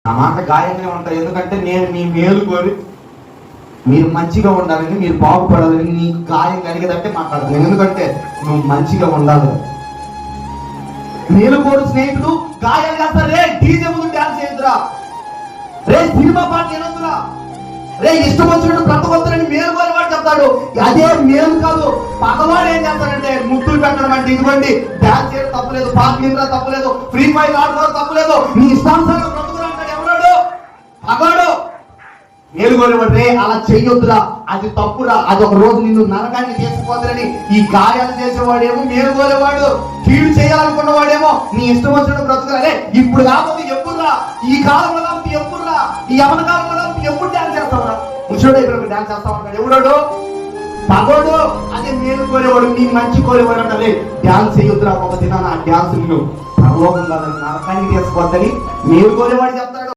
ఆ మాట గాయంగానే ఉంటాయి. ఎందుకంటే నేను మీ మేలు కోరి మీరు మంచిగా ఉండాలని, మీరు బాగుపడాలని నీకు గాయం కలిగేదంటే మాట్లాడుతున్నాను. ఎందుకంటే నువ్వు మంచిగా ఉండాలి. మేలు కోరు స్నేహితుడు గాయాలు చేస్తారు. రే డీజే ముందు డాన్స్ చేయొద్దురా, రే సినిమా పాట చేయొద్దురా, రే ఇష్టం వచ్చినట్టు బ్రతకొద్దని మేలు కోరి వాడు చెప్తాడు. అదే మేలు కాదు. పగవాడు ఏం చేస్తాడంటే ముద్దులు పెట్టడం అంటే ఇదిగోండి డాన్స్ చేయడం తప్పలేదు, పాట వినరా తప్పలేదు, ఫ్రీ ఫైర్ ఆడుకోవడం తప్పలేదు, నీ ఇష్టానుసారంగా బ్రతుకురా అంటాడు. ఎవరాడు? పగవాడు. మేలు కోరేవాడు రే అలా చెయ్యొద్దురా, అది తప్పురా, అది ఒక రోజు నిన్ను నరకాన్ని చేసుకుపోతారని ఈ గాయాలు చేసేవాడేమో మేలు కోరేవాడు. కీడు చేయాలనుకున్నవాడేమో నీ ఇష్టం వచ్చినట్టు బ్రతుకురా. రే ఇప్పుడు కాకపోతే ఎప్పుడురా, ఈ కాలంలో కాకపోతే ఎప్పుడురా, ఈ యవన కాలంలో కాకపోతే ఎప్పుడు డాన్స్ చేస్తావురా, ముసోడు ఇప్పుడు డాన్స్ చేస్తావు అంటాడు. ఎవడాడు? పగోడు. అదే మేలు కోరేవాడు, నీ మంచి కోరేవాడు అంటే డాన్స్ చేయొద్దురా, ఒక దినాన ఆ డాన్స్ నిన్ను పరలోకం కాదని నరకానికి తీసుకుపోద్దని మేలు కోరేవాడు చెప్తాడు.